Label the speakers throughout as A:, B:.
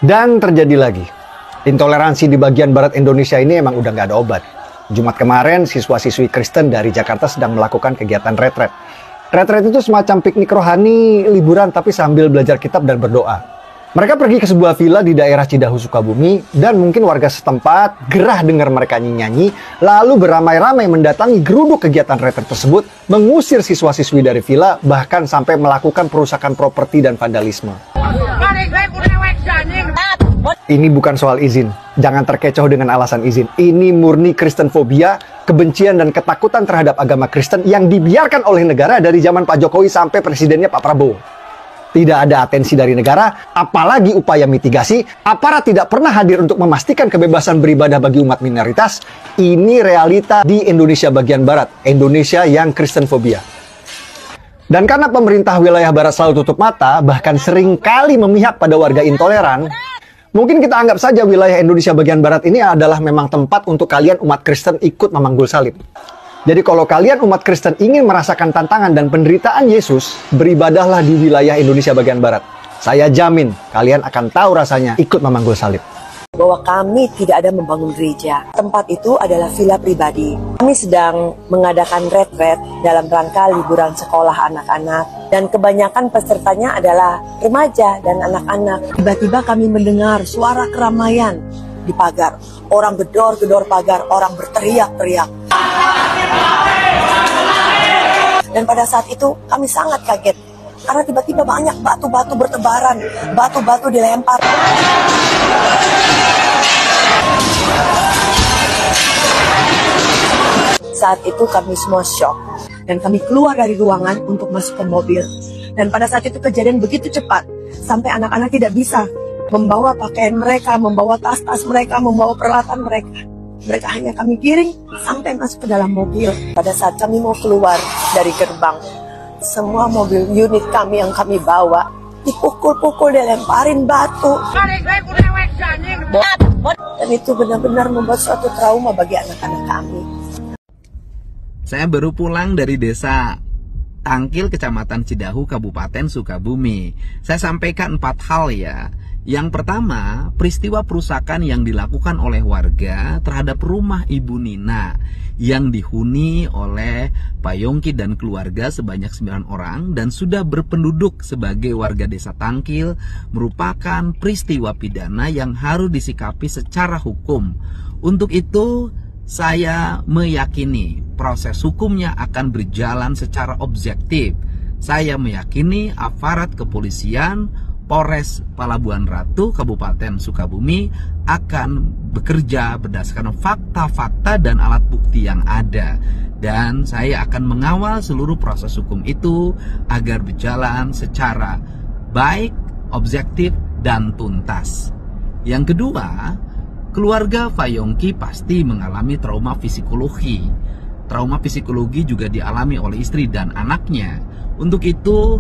A: Dan terjadi lagi. Intoleransi di bagian barat Indonesia ini emang udah nggak ada obat. Jumat kemarin, siswa-siswi Kristen dari Jakarta sedang melakukan kegiatan retret. Retret itu semacam piknik rohani, liburan tapi sambil belajar kitab dan berdoa. Mereka pergi ke sebuah villa di daerah Cidahu, Sukabumi, dan mungkin warga setempat gerah dengar mereka nyanyi, lalu beramai-ramai mendatangi geruduk kegiatan retret tersebut, mengusir siswa-siswi dari villa, bahkan sampai melakukan perusakan properti dan vandalisme. Ini bukan soal izin. Jangan terkecoh dengan alasan izin. Ini murni Kristenfobia, kebencian dan ketakutan terhadap agama Kristen yang dibiarkan oleh negara dari zaman Pak Jokowi sampai presidennya Pak Prabowo. Tidak ada atensi dari negara, apalagi upaya mitigasi. Aparat tidak pernah hadir untuk memastikan kebebasan beribadah bagi umat minoritas. Ini realita di Indonesia bagian barat, Indonesia yang Kristenfobia. Dan karena pemerintah wilayah barat selalu tutup mata, bahkan sering kali memihak pada warga intoleran, mungkin kita anggap saja wilayah Indonesia bagian barat ini adalah memang tempat untuk kalian umat Kristen ikut memanggul salib. Jadi kalau kalian umat Kristen ingin merasakan tantangan dan penderitaan Yesus, beribadahlah di wilayah Indonesia bagian barat. Saya jamin kalian akan tahu rasanya ikut memanggul salib.
B: Bahwa kami tidak ada membangun gereja. Tempat itu adalah villa pribadi. Kami sedang mengadakan retret dalam rangka liburan sekolah anak-anak. Dan kebanyakan pesertanya adalah remaja dan anak-anak. Tiba-tiba kami mendengar suara keramaian di pagar. Orang gedor-gedor pagar, orang berteriak-teriak. Dan pada saat itu kami sangat kaget. Karena tiba-tiba banyak batu-batu bertebaran. Batu-batu dilempar. Saat itu kami semua shock. Dan kami keluar dari ruangan untuk masuk ke mobil. Dan pada saat itu kejadian begitu cepat. Sampai anak-anak tidak bisa membawa pakaian mereka, membawa tas-tas mereka, membawa peralatan mereka. Mereka hanya kami giring sampai masuk ke dalam mobil. Pada saat kami mau keluar dari gerbang, semua mobil unit kami yang kami bawa dipukul-pukul, dilemparin batu. Dan itu benar-benar membuat suatu trauma bagi anak-anak kami.
C: Saya baru pulang dari desa Tangkil, Kecamatan Cidahu, Kabupaten Sukabumi. Saya sampaikan 4 hal ya. Yang pertama, peristiwa perusakan yang dilakukan oleh warga terhadap rumah Ibu Nina yang dihuni oleh Pak Yongki dan keluarga sebanyak 9 orang dan sudah berpenduduk sebagai warga desa Tangkil merupakan peristiwa pidana yang harus disikapi secara hukum. Untuk itu, saya meyakini proses hukumnya akan berjalan secara objektif. Saya meyakini aparat kepolisian Polres Palabuhan Ratu Kabupaten Sukabumi akan bekerja berdasarkan fakta-fakta dan alat bukti yang ada. Dan saya akan mengawal seluruh proses hukum itu agar berjalan secara baik, objektif, dan tuntas. Yang kedua, keluarga Pak Yongki pasti mengalami trauma psikologi. Trauma psikologi juga dialami oleh istri dan anaknya. Untuk itu,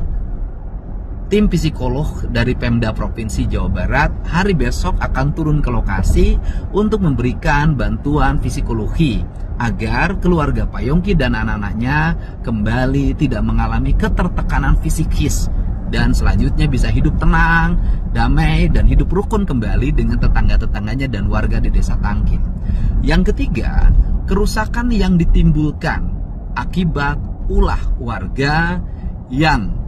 C: tim psikolog dari Pemda Provinsi Jawa Barat hari besok akan turun ke lokasi untuk memberikan bantuan psikologi agar keluarga Pak Yongki dan anak-anaknya kembali tidak mengalami ketertekanan psikis dan selanjutnya bisa hidup tenang, damai, dan hidup rukun kembali dengan tetangga-tetangganya dan warga di desa Tangkil. Yang ketiga, kerusakan yang ditimbulkan akibat ulah warga yang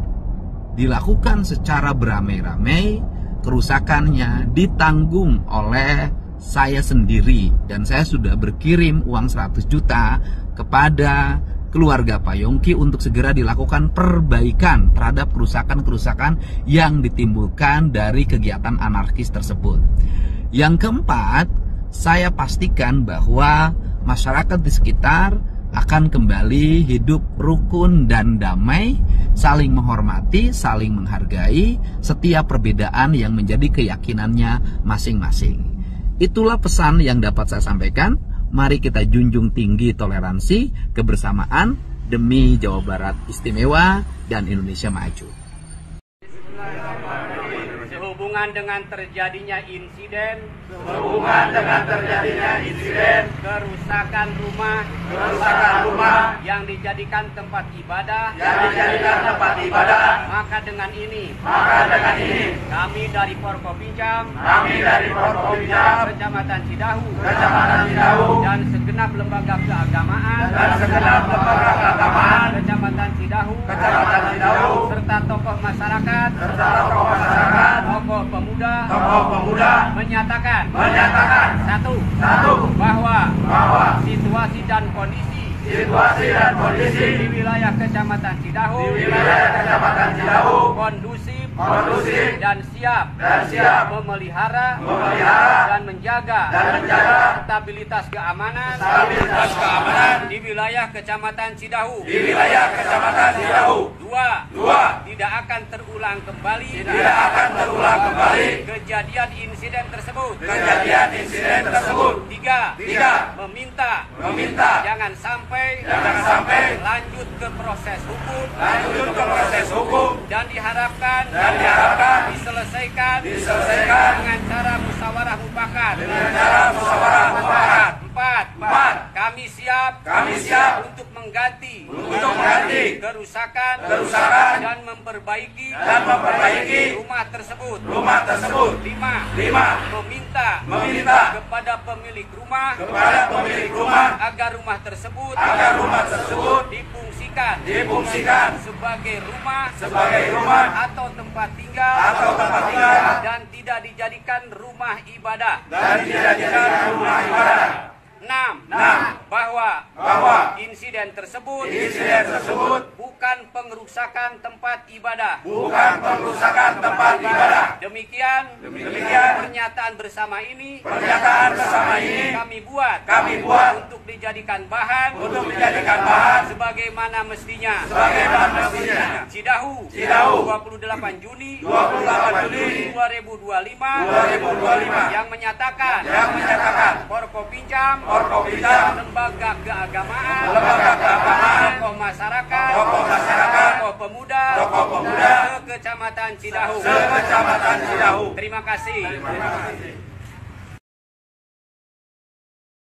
C: dilakukan secara beramai-ramai, kerusakannya ditanggung oleh saya sendiri dan saya sudah berkirim uang 100 juta kepada keluarga Pak Yongki untuk segera dilakukan perbaikan terhadap kerusakan-kerusakan yang ditimbulkan dari kegiatan anarkis tersebut. Yang keempat, saya pastikan bahwa masyarakat di sekitar akan kembali hidup rukun dan damai, saling menghormati, saling menghargai setiap perbedaan yang menjadi keyakinannya masing-masing. Itulah pesan yang dapat saya sampaikan. Mari kita junjung tinggi toleransi, kebersamaan demi Jawa Barat istimewa dan Indonesia maju.
D: Berhubungan dengan terjadinya insiden kerusakan rumah yang dijadikan tempat ibadah, maka dengan ini kami dari Forkopimjam Kecamatan Cidahu dan segenap lembaga keagamaan Kecamatan Cidahu serta tokoh masyarakat, tokoh pemuda menyatakan satu, bahwa situasi dan kondisi di wilayah Kecamatan Cidahu kondusif dan siap memelihara dan menjaga stabilitas keamanan di wilayah Kecamatan Cidahu. Dua, tidak akan terulang kembali kejadian insiden tersebut. Tiga, meminta jangan sampai lanjut ke proses hukum dan diharapkan diselesaikan dengan cara musyawarah mufakat. 4. Kami siap untuk mengganti kerusakan dan memperbaiki rumah tersebut. 5. Meminta kepada pemilik rumah agar rumah tersebut difungsikan sebagai rumah atau tempat tinggal dan tidak dijadikan rumah ibadah. 6. Bahwa insiden tersebut bukan pengerusakan tempat ibadah. Demikian pernyataan bersama ini kami buat untuk dijadikan bahan sebagaimana mestinya. Cidahu 28 Juni 2025 yang menyatakan Forkopimjam lembaga keagamaan, tokoh masyarakat, tokoh pemuda, Kecamatan Cidahu. Terima kasih.